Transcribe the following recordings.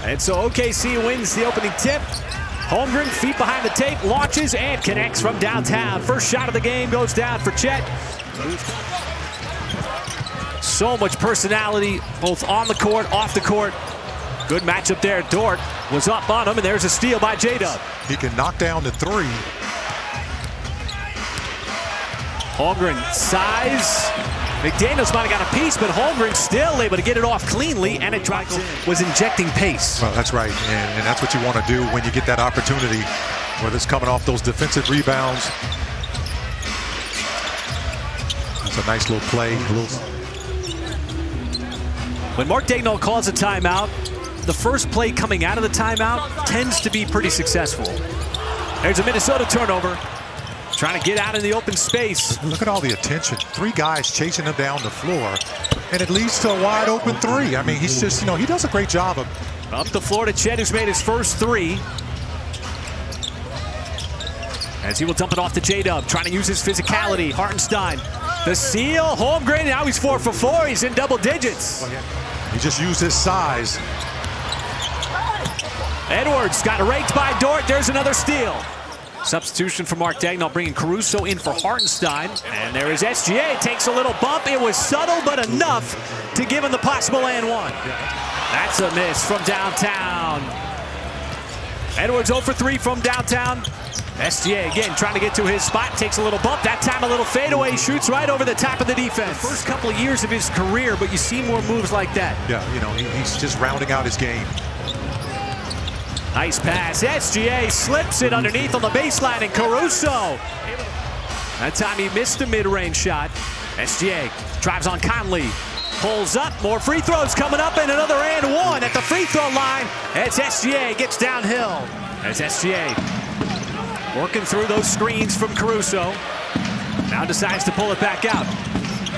And so OKC wins the opening tip. Holmgren, feet behind the tape, launches and connects from downtown. First shot of the game goes down for Chet. So much personality, both on the court, off the court. Good matchup there. Dort was up on him, and there's a steal by J-Dub. He can knock down the three. Holmgren, size. McDaniels might have got a piece, but Holmgren still able to get it off cleanly, and it drops in. Was injecting pace. Well, that's right, and that's what you want to do when you get that opportunity, whether it's coming off those defensive rebounds. That's a nice little play. When Mark Daigneault calls a timeout, the first play coming out of the timeout tends to be pretty successful. There's a Minnesota turnover. Trying to get out in the open space. Look at all the attention. Three guys chasing him down the floor, and it leads to a wide open three. I mean, he's just, he does a great job of. Up the floor to Chet, who's made his first three. As he will dump it off to J-Dub, trying to use his physicality. Hartenstein, the seal, Holmgren, now he's 4 for 4. He's in double digits. Well, yeah. He just used his size. Edwards got raked by Dort. There's another steal. Substitution for Mark Daigneault, bringing Caruso in for Hartenstein. And there is SGA, takes a little bump. It was subtle, but enough to give him the possible and one. That's a miss from downtown. Edwards 0 for 3 from downtown. SGA again trying to get to his spot, takes a little bump. That time a little fadeaway, shoots right over the top of the defense. The first couple of years of his career, but you see more moves like that. Yeah, he's just rounding out his game. Nice pass. SGA slips it underneath on the baseline, and Caruso. That time he missed a mid-range shot. SGA drives on Conley. Pulls up. More free throws coming up, and another and one at the free throw line. As SGA gets downhill. As SGA working through those screens from Caruso. Now decides to pull it back out.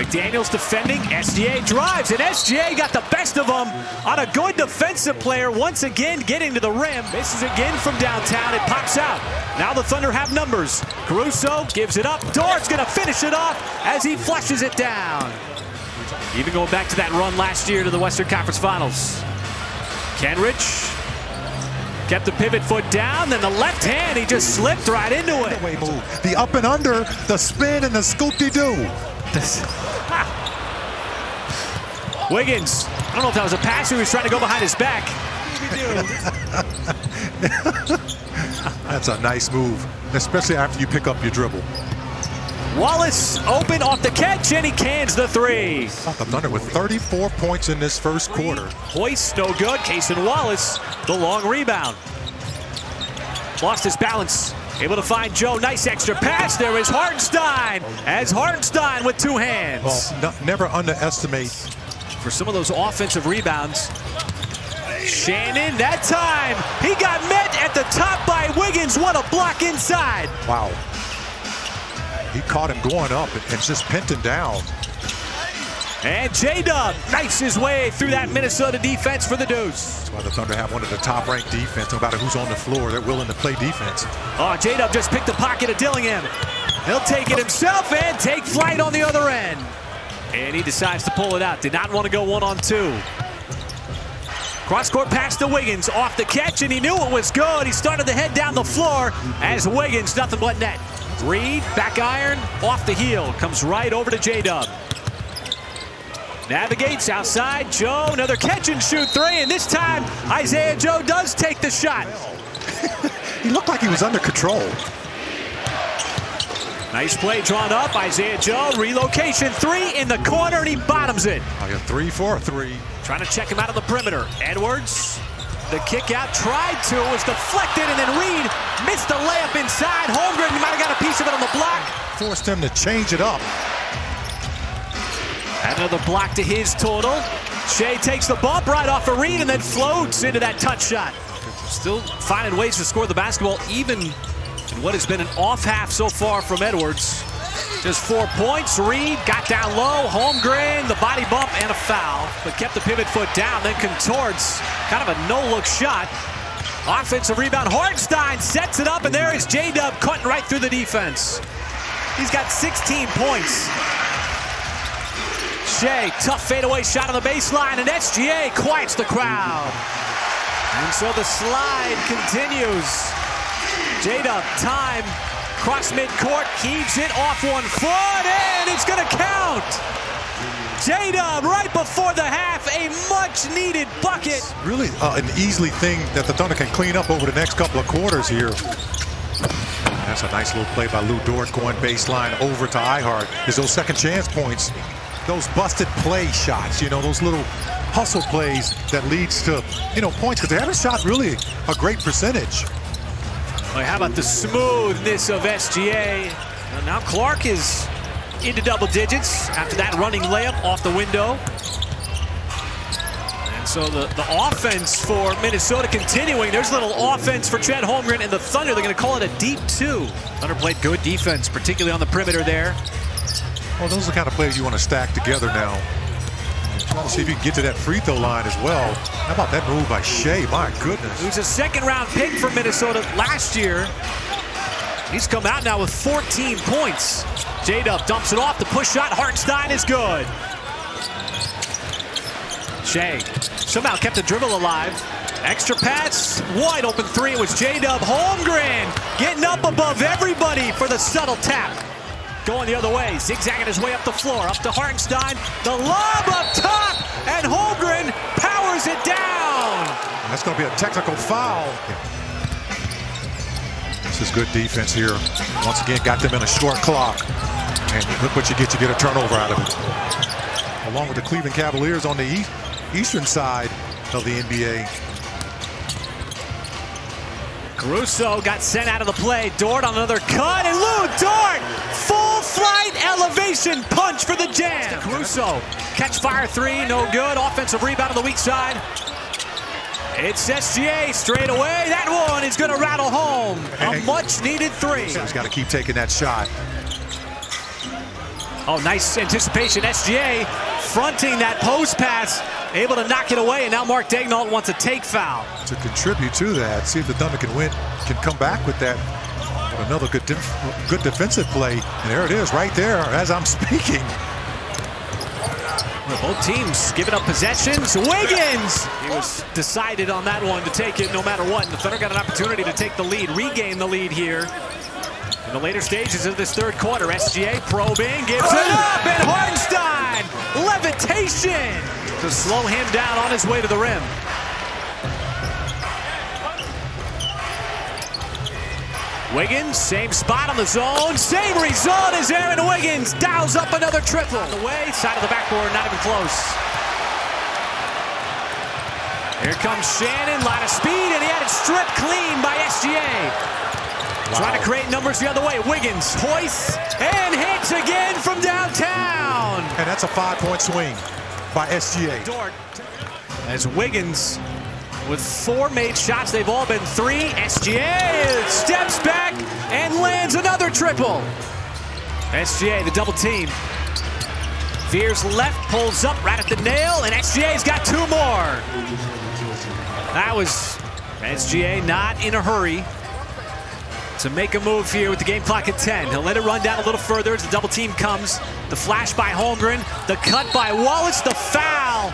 McDaniels defending, SGA drives, and SGA got the best of him on a good defensive player, once again getting to the rim. Misses again from downtown, it pops out. Now the Thunder have numbers. Caruso gives it up, Dort's gonna finish it off as he flushes it down. Even going back to that run last year to the Western Conference Finals. Kenrich kept the pivot foot down, then the left hand, he just slipped right into it. The up and under, the spin, and the scoop-de-doo. Wiggins, I don't know if that was a pass or he was trying to go behind his back. That's a nice move, especially after you pick up your dribble. Wallace open off the catch, and he cans the three. The Thunder with 34 points in this first quarter. Hoist, no good. Cason Wallace, the long rebound. Lost his balance. Able to find Joe. Nice extra pass. There is Hartenstein. As Hartenstein with two hands. Well, never underestimate. For some of those offensive rebounds. Shannon, that time, he got met at the top by Wiggins. What a block inside. Wow. He caught him going up and just pinned him down. And J-Dub knifes his way through that Minnesota defense for the Deuce. That's why the Thunder have one of the top-ranked defense. No matter who's on the floor, they're willing to play defense. Oh, J-Dub just picked the pocket of Dillingham. He'll take it himself and take flight on the other end. And he decides to pull it out. Did not want to go 1-on-2. Cross-court pass to Wiggins. Off the catch, and he knew it was good. He started to head down the floor as Wiggins, nothing but net. Reed, back iron, off the heel. Comes right over to J-Dub. Navigates outside. Joe, another catch and shoot three, and this time Isaiah Joe does take the shot. He looked like he was under control. Nice play drawn up. Isaiah Joe, relocation three in the corner, and he bottoms it. I got 3 for 3. Trying to check him out of the perimeter. Edwards, the kick out, tried to, was deflected, and then Reed missed the layup inside. Holmgren might have got a piece of it on the block. Forced him to change it up. Another block to his total. Shea takes the bump right off of Reed and then floats into that touch shot. Still finding ways to score the basketball, even in what has been an off half so far from Edwards. Just 4 points. Reed got down low. Holmgren, the body bump and a foul, but kept the pivot foot down, then contorts. Kind of a no-look shot. Offensive rebound. Hartenstein sets it up, and there is J-Dub cutting right through the defense. He's got 16 points. Shea, tough fadeaway shot on the baseline, and SGA quiets the crowd. And so the slide continues. J-Dub, time, cross midcourt, heaves it off 1 foot, and it's going to count. J-Dub right before the half, a much-needed bucket. Really an easy thing that the Thunder can clean up over the next couple of quarters here. That's a nice little play by Lou Dort going baseline over to Ihart. Is those second chance points, those busted play shots, those little hustle plays that leads to, points, because they haven't shot really a great percentage. Well, how about the smoothness of SGA? And now Clark is into double digits after that running layup off the window. And so the offense for Minnesota continuing. There's a little offense for Chet Holmgren and the Thunder. They're going to call it a deep 2. Thunder played good defense, particularly on the perimeter there. Well, those are the kind of plays you want to stack together now. Trying to see if you can get to that free throw line as well. How about that move by Shea? My goodness. He was a second-round pick for Minnesota last year. He's come out now with 14 points. J-Dub dumps it off. The push shot. Hartenstein is good. Shea somehow kept the dribble alive. Extra pass. Wide open 3. It was J-Dub. Holmgren getting up above everybody for the subtle tap. Going the other way, zigzagging his way up the floor, up to Hartenstein. The lob up top, and Holmgren powers it down. That's going to be a technical foul. This is good defense here. Once again, got them in a short clock. And look what you get a turnover out of it. Along with the Cleveland Cavaliers on the eastern side of the NBA. Caruso got sent out of the play. Dort on another cut, and Lou Dort! Full flight elevation punch for the jam. Caruso, catch fire 3, no good. Offensive rebound on the weak side. It's SGA straight away. That one is going to rattle home. A much needed 3. He's got to keep taking that shot. Oh, nice anticipation. SGA fronting that post pass, able to knock it away, and now Mark Daigneault wants a take foul. To contribute to that, see if the Thunder can come back with that. Another good defensive play, and there it is right there as I'm speaking. Both teams giving up possessions. Wiggins! He was decided on that one to take it no matter what, and the Thunder got an opportunity to take the lead, regain the lead here. In the later stages of this third quarter, SGA probing, gives it up, and Hartenstein! Levitation to slow him down on his way to the rim. Wiggins, same spot on the zone, same result as Aaron Wiggins dials up another triple. On the way, side of the backboard, not even close. Here comes Shannon, lot of speed, and he had it stripped clean by SGA. Wow. Trying to create numbers the other way. Wiggins hoists and hits again from downtown. And that's a 5-point swing by SGA. Dort. As Wiggins with 4 made shots, they've all been 3. SGA steps back and lands another triple. SGA, the double team. Veers left, pulls up right at the nail, and SGA's got 2 more. That was SGA not in a hurry to make a move here with the game clock at 10. He'll let it run down a little further as the double team comes. The flash by Holmgren, the cut by Wallace, the foul.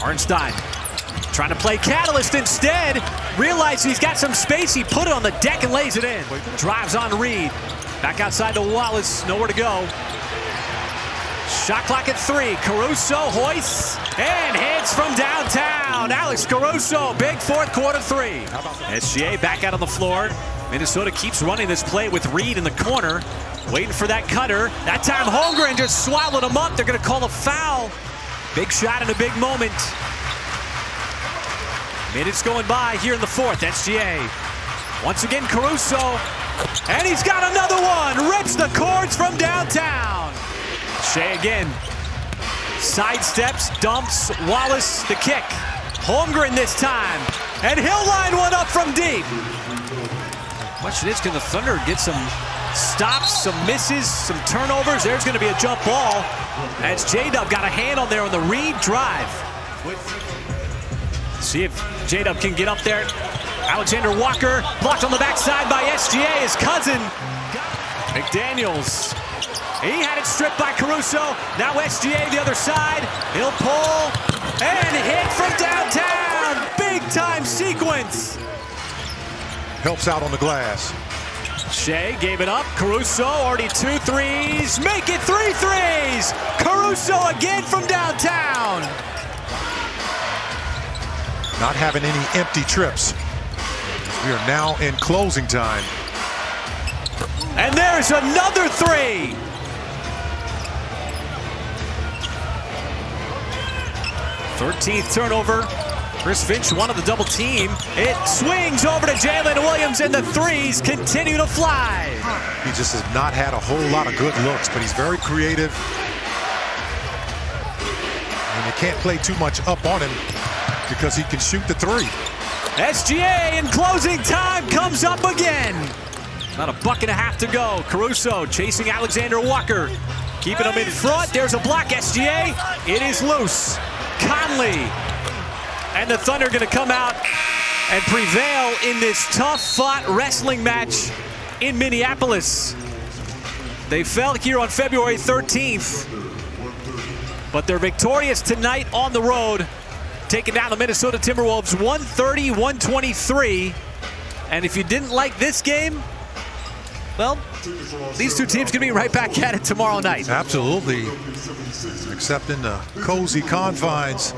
Hartenstein trying to play catalyst instead. Realizes he's got some space. He put it on the deck and lays it in. Drives on Reed. Back outside to Wallace. Nowhere to go. Shot clock at 3. Caruso hoists and hits from downtown. Alex Caruso, big fourth quarter 3. SGA back out on the floor. Minnesota keeps running this play with Reed in the corner. Waiting for that cutter. That time Holmgren just swallowed him up. They're going to call a foul. Big shot in a big moment. Minutes going by here in the fourth. SGA. Once again Caruso. And he's got another one. Rips the cords from downtown. Shea again. Sidesteps, dumps, Wallace the kick. Holmgren this time. And he'll line one up from deep. Question is, can the Thunder get some stops, some misses, some turnovers? There's going to be a jump ball as J-Dub got a hand on there on the Reed drive. See if J-Dub can get up there. Alexander Walker blocked on the backside by SGA, his cousin. McDaniels. He had it stripped by Caruso. Now SGA the other side. He'll pull and hit from down. defense. Helps out on the glass. Shea gave it up. Caruso already 2 threes. Make it 3 threes. Caruso again from downtown. Not having any empty trips. We are now in closing time. And there's another 3. Thirteenth turnover. Chris Finch wanted the double team. It swings over to Jalen Williams, and the threes continue to fly. He just has not had a whole lot of good looks, but he's very creative. And you can't play too much up on him because he can shoot the 3. SGA in closing time comes up again. About a buck and a half to go. Caruso chasing Alexander Walker. Keeping him in front. There's a block, SGA. It is loose. Conley. And the Thunder going to come out and prevail in this tough-fought wrestling match in Minneapolis. They fell here on February 13th, but they're victorious tonight on the road, taking down the Minnesota Timberwolves 130-123. And if you didn't like this game, well, these two teams can be right back at it tomorrow night. Absolutely. Except in the cozy confines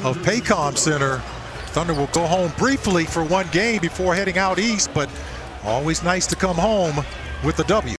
of Paycom Center, Thunder will go home briefly for one game before heading out east, but always nice to come home with the W.